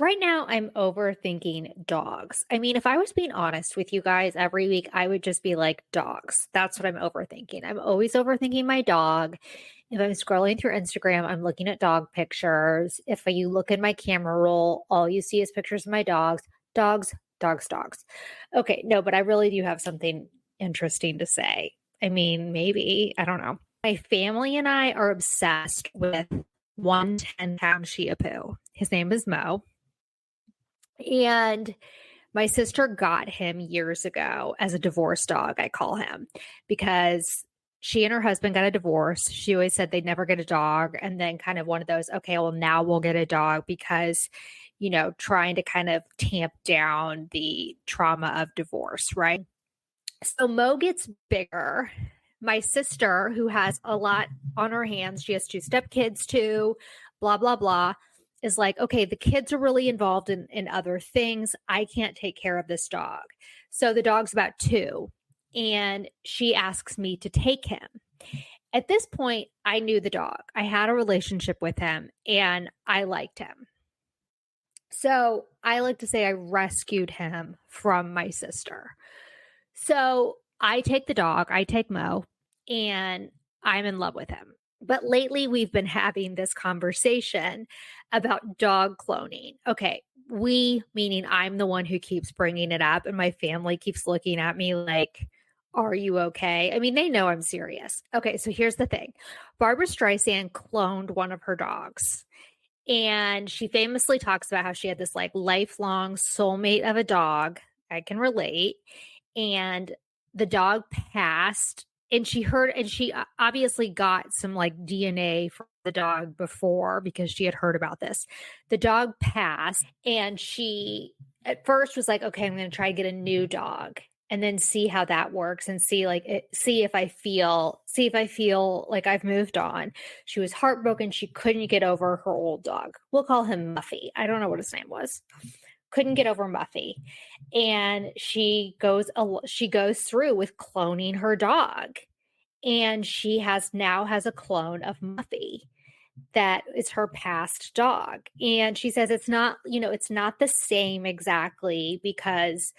Right now, I'm overthinking dogs. I mean, if I was being honest with you guys every week, I would just be like, dogs. That's what I'm overthinking. I'm always overthinking my dog. If I'm scrolling through Instagram, I'm looking at dog pictures. If you look in my camera roll, all you see is pictures of my dogs, dogs, dogs, dogs. Okay, no, but I really do have something interesting to say. I mean, maybe, I don't know. My family and I are obsessed with one 10-pound Shih Tzu. His name is Mo. And my sister got him years ago as a divorce dog, I call him, because she and her husband got a divorce. She always said they'd never get a dog. And then, kind of one of those, okay, well, now we'll get a dog because, trying to kind of tamp down the trauma of divorce, right? So Mo gets bigger. My sister, who has a lot on her hands, she has two stepkids too, blah, blah, blah, is like, okay, the kids are really involved in other things. I can't take care of this dog. So the dog's about 2, and she asks me to take him. At this point, I knew the dog. I had a relationship with him and I liked him. So I like to say I rescued him from my sister. So I take the dog, I take Mo, and I'm in love with him. But lately, we've been having this conversation about dog cloning. Okay, we, meaning I'm the one who keeps bringing it up, and my family keeps looking at me like, are you okay? I mean, they know I'm serious. Okay, so here's the thing. Barbara Streisand cloned one of her dogs. And she famously talks about how she had this like lifelong soulmate of a dog. I can relate. And the dog passed, and she obviously got some like DNA from the dog before because she had heard about this. The dog passed, and she at first was like, okay, I'm going to try to get a new dog and then see how that works and see if I feel like I've moved on. She was heartbroken. She couldn't get over her old dog. We'll call him Muffy. I don't know what his name was. Couldn't get over Muffy. And she goes through with cloning her dog. And she now has a clone of Muffy that is her past dog. And she says it's not the same exactly because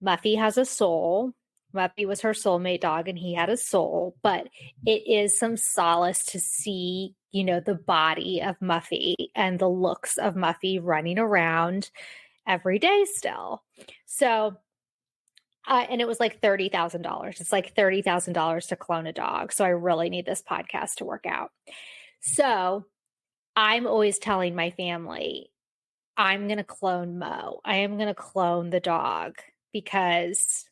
Muffy has a soul. Muffy was her soulmate dog and he had a soul, but it is some solace to see, the body of Muffy and the looks of Muffy running around every day still. So, and it was like $30,000. It's like $30,000 to clone a dog. So I really need this podcast to work out. So I'm always telling my family, I'm going to clone Mo. I am going to clone the dog because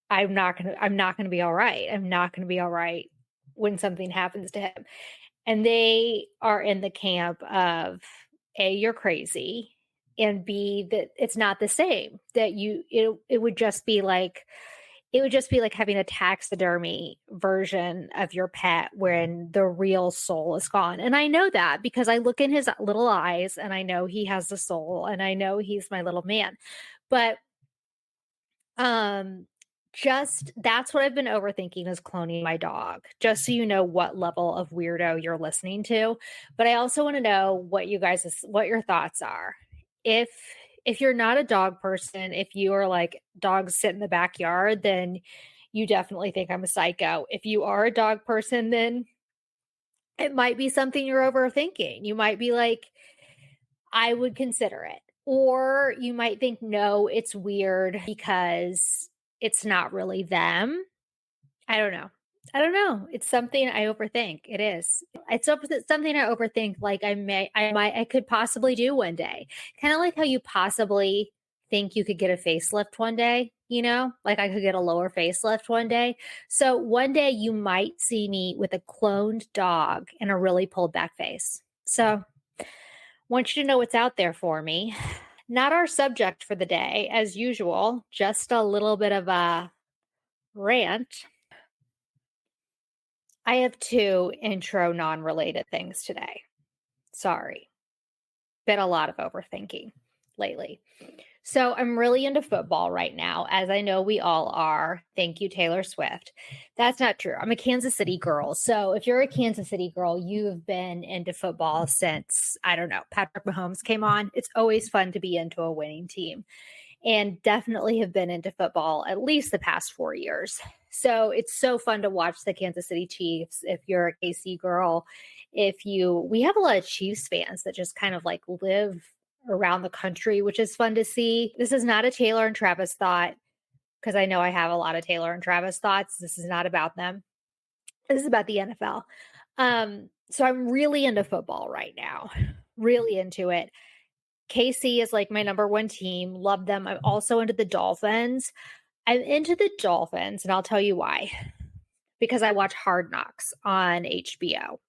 I'm not going to be all right. I'm not going to be all right when something happens to him. And they are in the camp of A, you're crazy, and B, that it's not the same, that it would just be like having a taxidermy version of your pet when the real soul is gone. And I know that because I look in his little eyes and I know he has the soul and I know he's my little man. But just that's what I've been overthinking, is cloning my dog, just so you know what level of weirdo you're listening to. But I also want to know what your thoughts are. If you're not a dog person, if you are like dogs sit in the backyard, then you definitely think I'm a psycho. If you are a dog person, then it might be something you're overthinking. You might be like, I would consider it. Or you might think, no, it's weird because it's not really them. I don't know. It's something I overthink. It is. It's something I overthink. Like I could possibly do one day. Kind of like how you possibly think you could get a facelift one day, like I could get a lower facelift one day. So one day you might see me with a cloned dog and a really pulled back face. So want you to know what's out there for me. Not our subject for the day, as usual, just a little bit of a rant. I have 2 intro non-related things today. Sorry. Been a lot of overthinking lately. So I'm really into football right now, as I know we all are. Thank you, Taylor Swift. That's not true. I'm a Kansas City girl. So if you're a Kansas City girl, you've been into football since, I don't know, Patrick Mahomes came on. It's always fun to be into a winning team, and definitely have been into football at least the past 4 years. So it's so fun to watch the Kansas City Chiefs. If you're a KC girl, we have a lot of Chiefs fans that just kind of like live around the country, which is fun to see. This is not a Taylor and Travis thought, because I know I have a lot of Taylor and Travis thoughts. This is not about them. This is about the NFL. So I'm really into football right now, really into it. KC is like my number one team. Love them. I'm also into the Dolphins. I'm into the Dolphins, and I'll tell you why. Because I watch Hard Knocks on HBO,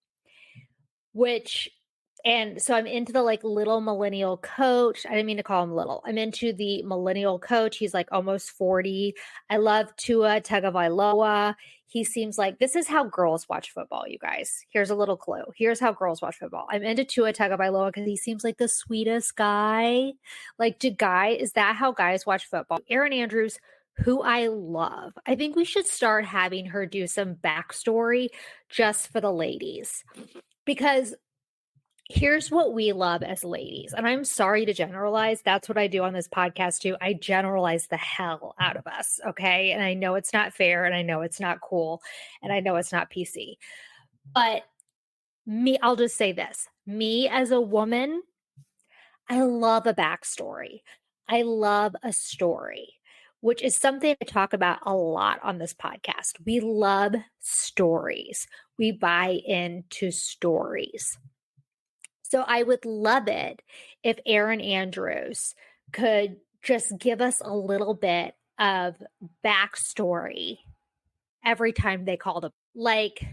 and so I'm into the like little millennial coach. I didn't mean to call him little. I'm into the millennial coach. He's like almost 40. I love Tua Tagovailoa. He seems like this is how girls watch football, you guys. Here's a little clue. Here's how girls watch football. I'm into Tua Tagovailoa because he seems like the sweetest guy. Is that how guys watch football? Erin Andrews, who I love. I think we should start having her do some backstory just for the ladies, because here's what we love as ladies. And I'm sorry to generalize. That's what I do on this podcast too. I generalize the hell out of us. Okay. And I know it's not fair, and I know it's not cool, and I know it's not PC. But I'll just say this. Me as a woman, I love a backstory. I love a story, which is something I talk about a lot on this podcast. We love stories. We buy into stories. So I would love it if Erin Andrews could just give us a little bit of backstory every time they called him. Like,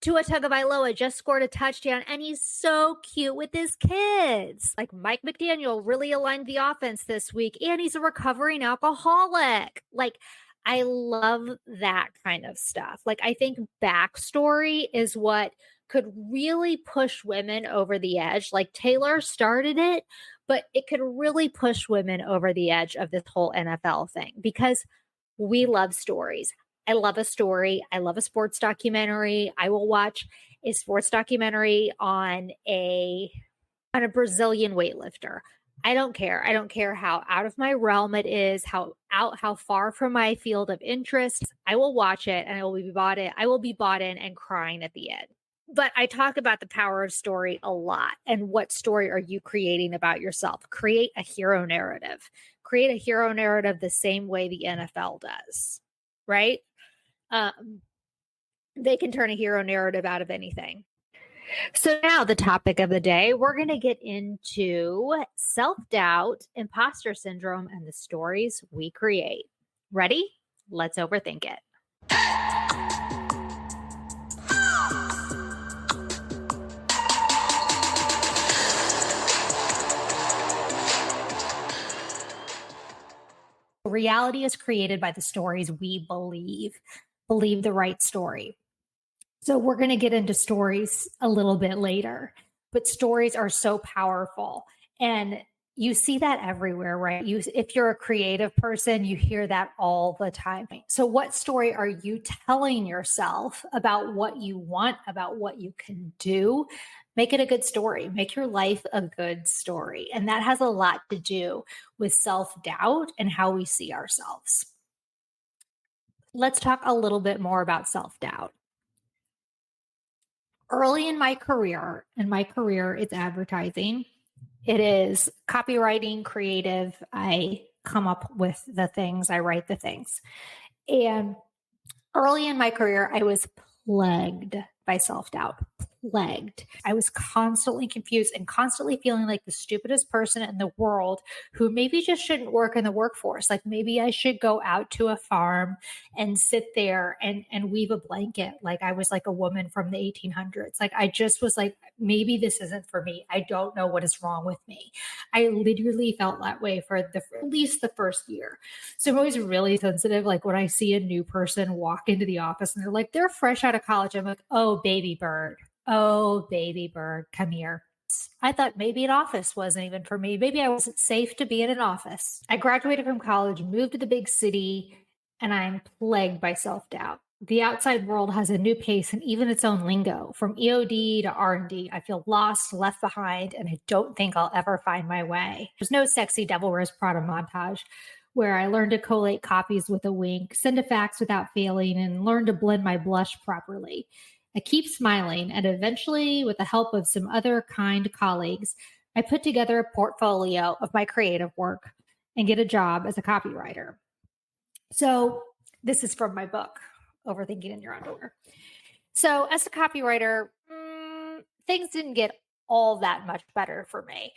Tua Tagovailoa just scored a touchdown, and he's so cute with his kids. Like, Mike McDaniel really aligned the offense this week, and he's a recovering alcoholic. Like, I love that kind of stuff. Like, I think backstory is what could really push women over the edge. Like, Taylor started it, but it could really push women over the edge of this whole NFL thing, because we love stories. I love a story. I love a sports documentary. I will watch a sports documentary on a Brazilian weightlifter. I don't care. I don't care how out of my realm it is, how far from my field of interest. I will watch it, and I will be bought in and crying at the end. But I talk about the power of story a lot. And what story are you creating about yourself? Create a hero narrative. Create a hero narrative the same way the NFL does, right? They can turn a hero narrative out of anything. So now the topic of the day, we're going to get into self-doubt, imposter syndrome, and the stories we create. Ready? Let's overthink it. Reality is created by the stories we believe. Believe the right story. So we're going to get into stories a little bit later, but stories are so powerful, and you see that everywhere, right? If you're a creative person, you hear that all the time. So what story are you telling yourself about what you want, about what you can do? Make it a good story. Make your life a good story. And that has a lot to do with self-doubt and how we see ourselves. Let's talk a little bit more about self-doubt. Early in my career, it's advertising. It is copywriting, creative. I come up with the things, I write the things. And early in my career, I was plagued by self-doubt. I was constantly confused and constantly feeling like the stupidest person in the world who maybe just shouldn't work in the workforce. Like, maybe I should go out to a farm and sit there and weave a blanket. Like, I was like a woman from the 1800s. Like, I just was like, maybe this isn't for me. I don't know what is wrong with me. I literally felt that way for at least the first year. So I'm always really sensitive. Like, when I see a new person walk into the office and they're fresh out of college, I'm like, oh, baby bird, come here. months. I thought maybe an office wasn't even for me. Maybe I wasn't safe to be in an office. I graduated from college, moved to the big city, and I'm plagued by self-doubt. The outside world has a new pace and even its own lingo. From EOD to R&D, I feel lost, left behind, and I don't think I'll ever find my way. There's no sexy Devil Wears Prada montage where I learned to collate copies with a wink, send a fax without failing, and learn to blend my blush properly. I keep smiling, and eventually, with the help of some other kind colleagues, I put together a portfolio of my creative work and get a job as a copywriter. So this is from my book, Overthinking in Your Underwear. So as a copywriter, things didn't get all that much better for me.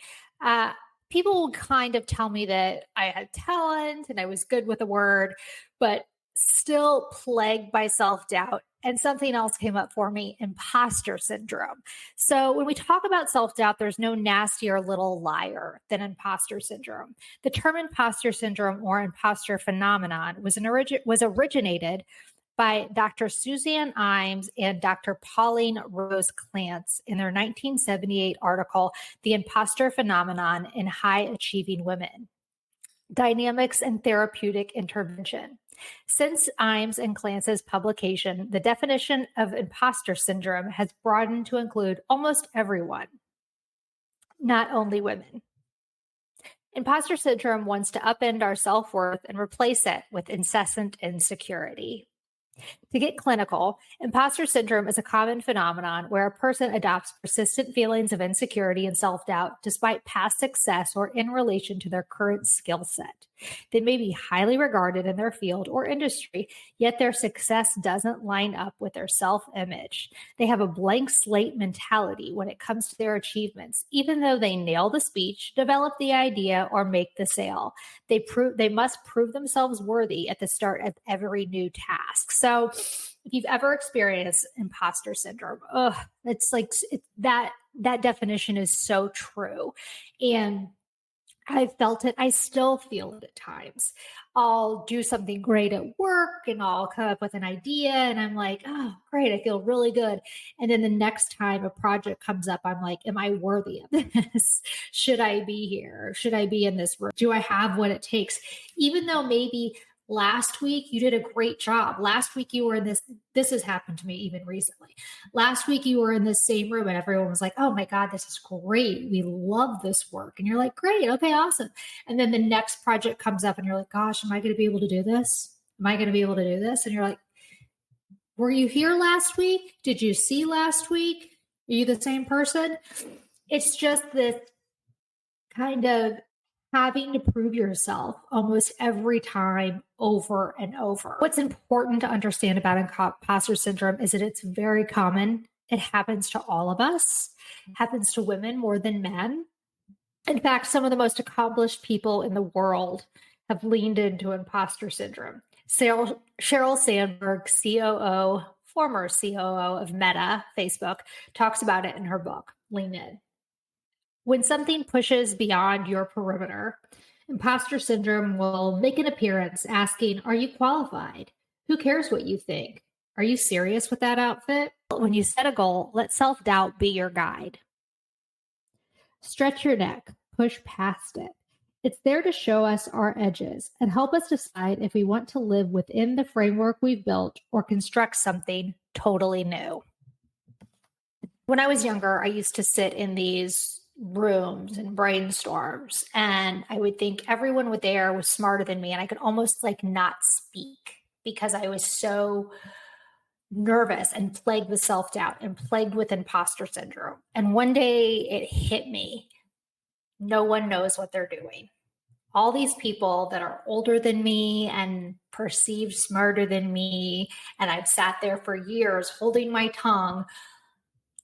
People would kind of tell me that I had talent and I was good with a word, but still plagued by self-doubt. And something else came up for me, imposter syndrome. So when we talk about self-doubt, there's no nastier little liar than imposter syndrome. The term imposter syndrome or imposter phenomenon was originated by Dr. Suzanne Imes and Dr. Pauline Rose Clance in their 1978 article, The Imposter Phenomenon in High Achieving Women: Dynamics and Therapeutic Intervention. Since Imes and Clance's publication, the definition of imposter syndrome has broadened to include almost everyone, not only women. Imposter syndrome wants to upend our self-worth and replace it with incessant insecurity. To get clinical, imposter syndrome is a common phenomenon where a person adopts persistent feelings of insecurity and self-doubt despite past success or in relation to their current skill set. They may be highly regarded in their field or industry, yet their success doesn't line up with their self-image. They have a blank slate mentality when it comes to their achievements, even though they nail the speech, develop the idea, or make the sale. They must prove themselves worthy at the start of every new task. So if you've ever experienced imposter syndrome, that definition is so true. And I felt it. I still feel it at times. I'll do something great at work and I'll come up with an idea and I'm like, oh, great. I feel really good. And then the next time a project comes up, I'm like, am I worthy of this? Should I be here? Should I be in this room? Do I have what it takes? Even though maybe last week you did a great job. Last week you were in this has happened to me even recently. Last week you were in this same room and everyone was like, oh my God, this is great. We love this work. And you're like, great. Okay, awesome. And then the next project comes up and you're like, gosh, am I going to be able to do this? Am I going to be able to do this? And you're like, were you here last week? Did you see last week? Are you the same person? It's just this kind of having to prove yourself almost every time over and over. What's important to understand about imposter syndrome is that it's very common. It happens to all of us. It happens to women more than men. In fact, some of the most accomplished people in the world have leaned into imposter syndrome. Sheryl Sandberg, former COO of Meta, Facebook, talks about it in her book, Lean In. When something pushes beyond your perimeter, imposter syndrome will make an appearance asking, are you qualified? Who cares what you think? Are you serious with that outfit? When you set a goal, let self-doubt be your guide. Stretch your neck, push past it. It's there to show us our edges and help us decide if we want to live within the framework we've built or construct something totally new. When I was younger, I used to sit in these rooms and brainstorms, and I would think everyone there was smarter than me, and I could almost not speak because I was so nervous and plagued with self-doubt and plagued with imposter syndrome. And one day it hit me. No one knows what they're doing. All these people that are older than me and perceived smarter than me, and I've sat there for years holding my tongue,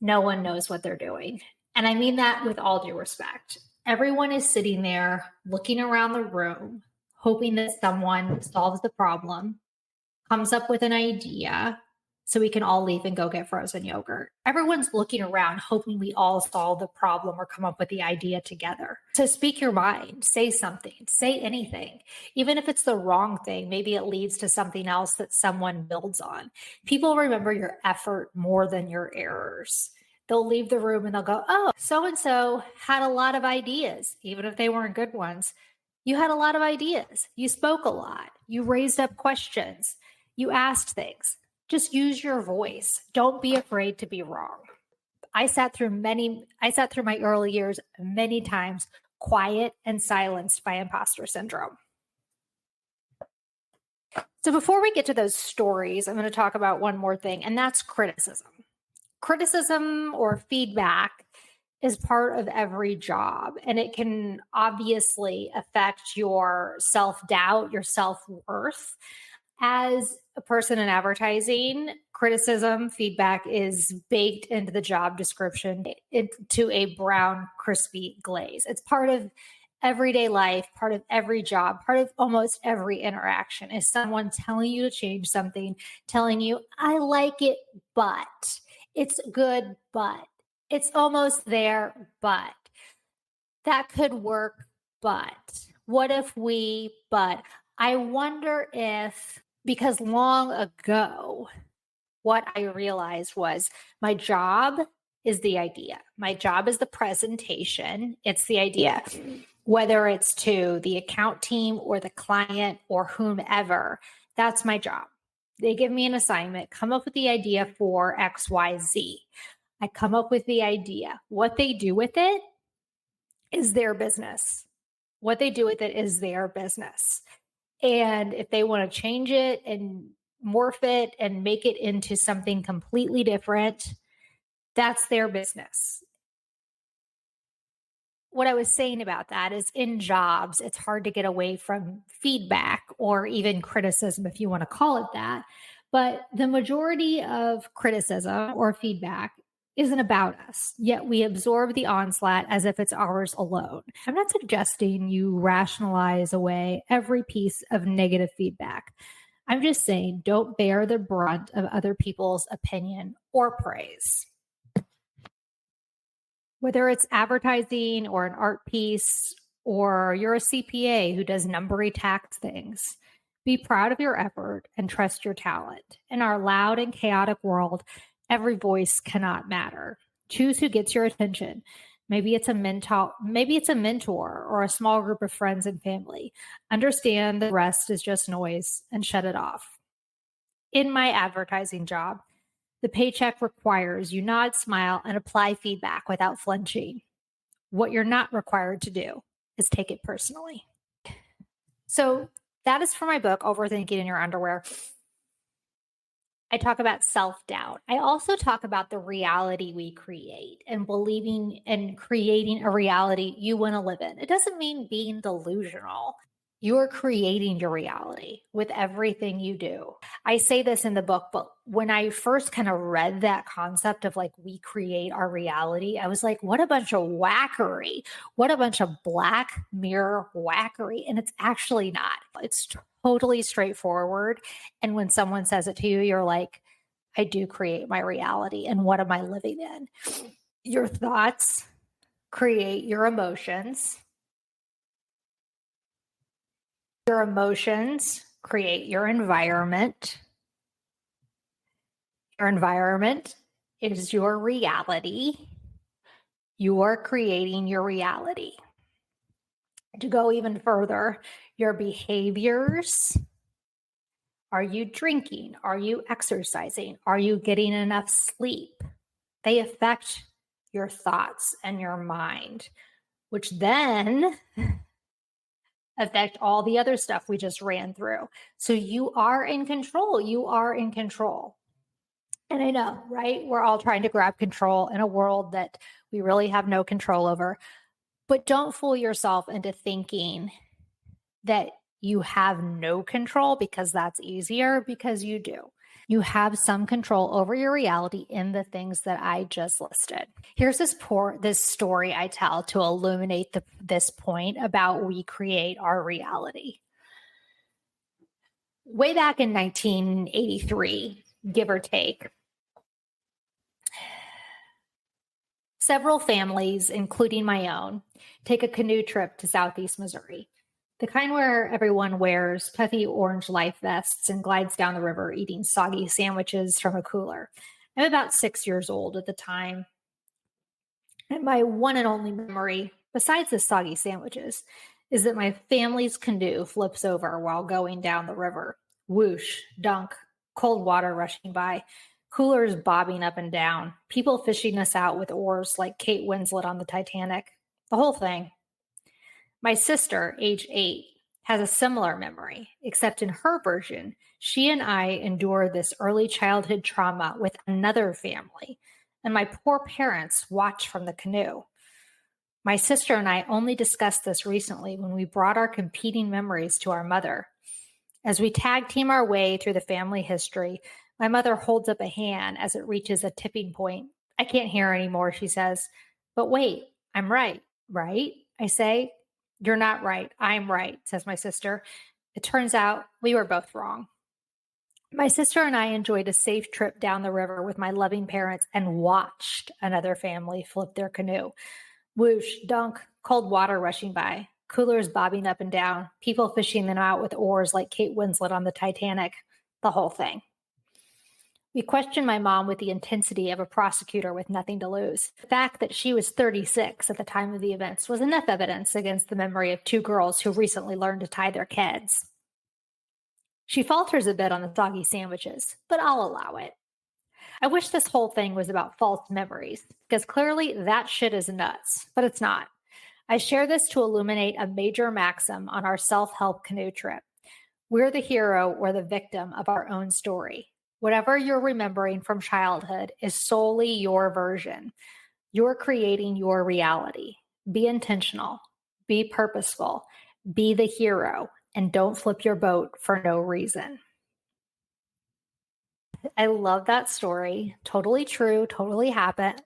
no one knows what they're doing. And I mean that with all due respect. Everyone is sitting there looking around the room, hoping that someone solves the problem, comes up with an idea so we can all leave and go get frozen yogurt. Everyone's looking around, hoping we all solve the problem or come up with the idea together. So speak your mind, say something, say anything. Even if it's the wrong thing, maybe it leads to something else that someone builds on. People remember your effort more than your errors. They'll leave the room and they'll go, oh, so-and-so had a lot of ideas, even if they weren't good ones. You had a lot of ideas. You spoke a lot. You raised up questions. You asked things. Just use your voice. Don't be afraid to be wrong. I sat through my early years many times, quiet and silenced by imposter syndrome. So before we get to those stories, I'm going to talk about one more thing, and that's criticism. Criticism or feedback is part of every job, and it can obviously affect your self-doubt, your self-worth. As a person in advertising, criticism, feedback is baked into the job description into a brown, crispy glaze. It's part of everyday life, part of every job, part of almost every interaction is someone telling you to change something, telling you, I like it, but it's good, but it's almost there, but that could work, but what if but I wonder if, because long ago, what I realized was my job is the idea. My job is the presentation. It's the idea, whether it's to the account team or the client or whomever, that's my job. They give me an assignment, come up with the idea for X, Y, Z. I come up with the idea. What they do with it is their business. What they do with it is their business. And if they want to change it and morph it and make it into something completely different, that's their business. What I was saying about that is in jobs, it's hard to get away from feedback or even criticism, if you want to call it that. But the majority of criticism or feedback isn't about us, yet we absorb the onslaught as if it's ours alone. I'm not suggesting you rationalize away every piece of negative feedback. I'm just saying don't bear the brunt of other people's opinion or praise. Whether it's advertising or an art piece, or you're a CPA who does numbery tax things, be proud of your effort and trust your talent. In our loud and chaotic world, every voice cannot matter. Choose who gets your attention. Maybe it's a mentor or a small group of friends and family. Understand the rest is just noise and shut it off. In my advertising job, the paycheck requires you nod, smile, and apply feedback without flinching. What you're not required to do is take it personally. So that is for my book, Overthinking in Your Underwear. I talk about self-doubt. I also talk about the reality we create and believing and creating a reality you want to live in. It doesn't mean being delusional. You're creating your reality with everything you do. I say this in the book, but when I first kind of read that concept of like we create our reality, I was like, what a bunch of wackery. What a bunch of Black Mirror wackery. And it's actually not. It's totally straightforward. And when someone says it to you, you're like, I do create my reality. And what am I living in? Your thoughts create your emotions. Your emotions create your environment. Your environment is your reality. You are creating your reality. To go even further, your behaviors. Are you drinking? Are you exercising? Are you getting enough sleep? They affect your thoughts and your mind, which then affect all the other stuff we just ran through. So you are in control. You are in control. And I know, right? We're all trying to grab control in a world that we really have no control over. But don't fool yourself into thinking that you have no control because that's easier, because you do. You have some control over your reality in the things that I just listed. Here's this story I tell to illuminate this point about we create our reality. Way back in 1983, give or take, several families, including my own, take a canoe trip to Southeast Missouri. The kind where everyone wears puffy orange life vests and glides down the river eating soggy sandwiches from a cooler. I'm about 6 years old at the time. And my one and only memory, besides the soggy sandwiches, is that my family's canoe flips over while going down the river. Whoosh, dunk, cold water rushing by, coolers bobbing up and down, people fishing us out with oars like Kate Winslet on the Titanic. The whole thing. My sister, age 8, has a similar memory, except in her version, she and I endured this early childhood trauma with another family, and my poor parents watched from the canoe. My sister and I only discussed this recently when we brought our competing memories to our mother. As we tag team our way through the family history, my mother holds up a hand as it reaches a tipping point. I can't hear anymore, she says. But wait, I'm right, right? I say. You're not right. I'm right, says my sister. It turns out we were both wrong. My sister and I enjoyed a safe trip down the river with my loving parents and watched another family flip their canoe. Whoosh, dunk, cold water rushing by, coolers bobbing up and down, people fishing them out with oars like Kate Winslet on the Titanic, the whole thing. We questioned my mom with the intensity of a prosecutor with nothing to lose. The fact that she was 36 at the time of the events was enough evidence against the memory of two girls who recently learned to tie their kids. She falters a bit on the soggy sandwiches, but I'll allow it. I wish this whole thing was about false memories, because clearly that shit is nuts, but it's not. I share this to illuminate a major maxim on our self-help canoe trip. We're the hero or the victim of our own story. Whatever you're remembering from childhood is solely your version. You're creating your reality. Be intentional. Be purposeful. Be the hero. And don't flip your boat for no reason. I love that story. Totally true. Totally happened.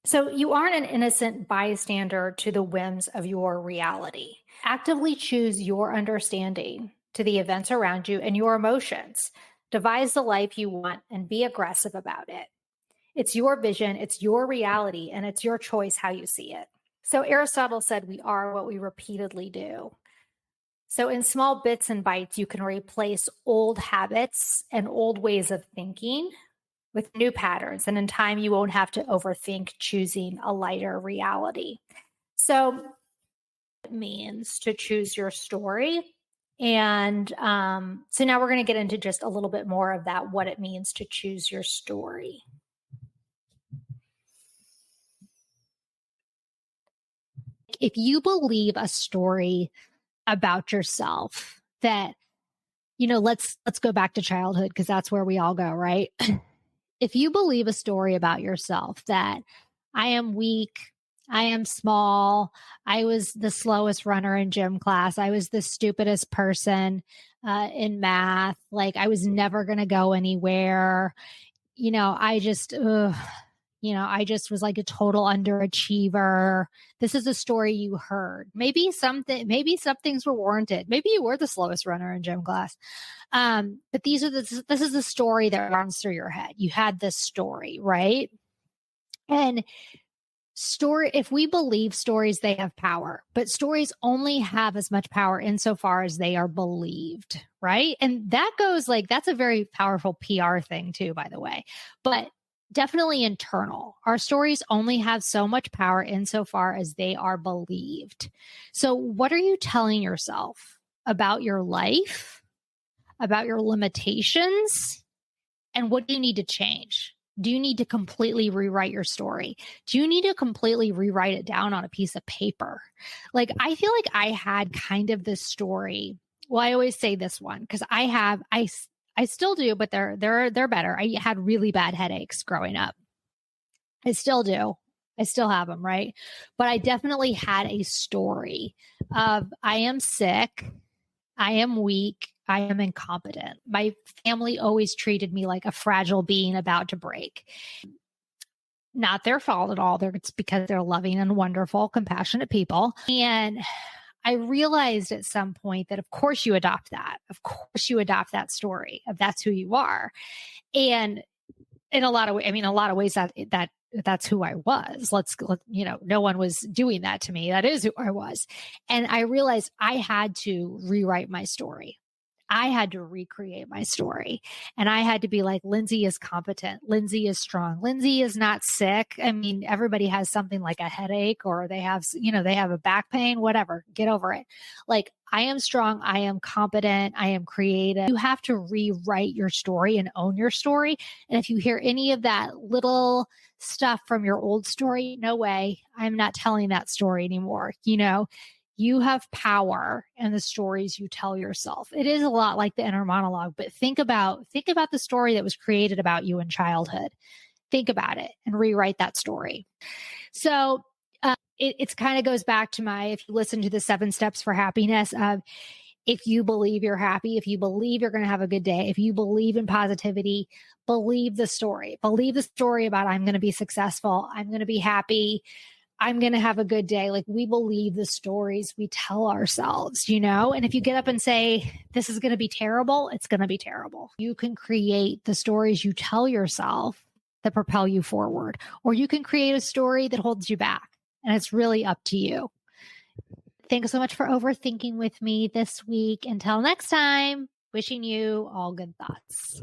So you aren't an innocent bystander to the whims of your reality. Actively choose your understanding to the events around you and your emotions. Devise the life you want and be aggressive about it. It's your vision, it's your reality, and it's your choice how you see it. So Aristotle said we are what we repeatedly do. So in small bits and bites, you can replace old habits and old ways of thinking with new patterns. And in time, you won't have to overthink choosing a lighter reality. So it means to choose your story. And so now we're going to get into just a little bit more of that, what it means to choose your story. If you believe a story about yourself that, let's go back to childhood because that's where we all go, right? If you believe a story about yourself that I am weak, I am small, I was the slowest runner in gym class, I was the stupidest person in math, like I was never going to go anywhere, I just was like a total underachiever. This is a story you heard. Maybe some things were warranted. Maybe you were the slowest runner in gym class. But this is the story that runs through your head. You had this story, right? And if we believe stories, they have power, but stories only have as much power insofar as they are believed, right? And that goes that's a very powerful PR thing too, by the way, but definitely internal. Our stories only have so much power insofar as they are believed. So what are you telling yourself about your life, about your limitations, and what do you need to change? Do you need to completely rewrite your story? Do you need to completely rewrite it down on a piece of paper? I feel like I had kind of this story. Well, I always say this one because I still do, but they're better. I had really bad headaches growing up. I still do. I still have them, right? But I definitely had a story of I am sick, I am weak, I am incompetent. My family always treated me like a fragile being about to break. Not their fault at all. It's because they're loving and wonderful, compassionate people. And I realized at some point that, of course, you adopt that. Of course, you adopt that story of that's who you are. And in a lot of ways, that's who I was. No one was doing that to me. That is who I was. And I realized I had to rewrite my story. I had to recreate my story, and I had to be like, Lindsay is competent. Lindsay is strong. Lindsay is not sick. I mean, everybody has something like a headache, or they have, they have a back pain, whatever, get over it. Like, I am strong. I am competent. I am creative. You have to rewrite your story and own your story. And if you hear any of that little stuff from your old story, no way, I'm not telling that story anymore. You have power in the stories you tell yourself. It is a lot like the inner monologue, but think about the story that was created about you in childhood. Think about it and rewrite that story. So it kind of goes back to if you listen to the 7 steps for happiness of, if you believe you're happy, if you believe you're going to have a good day, if you believe in positivity, believe the story. Believe the story about, I'm going to be successful. I'm going to be happy. I'm going to have a good day. Like, we believe the stories we tell ourselves, and if you get up and say, this is going to be terrible, it's going to be terrible. You can create the stories you tell yourself that propel you forward, or you can create a story that holds you back, and it's really up to you. Thanks so much for overthinking with me this week. Until next time, wishing you all good thoughts.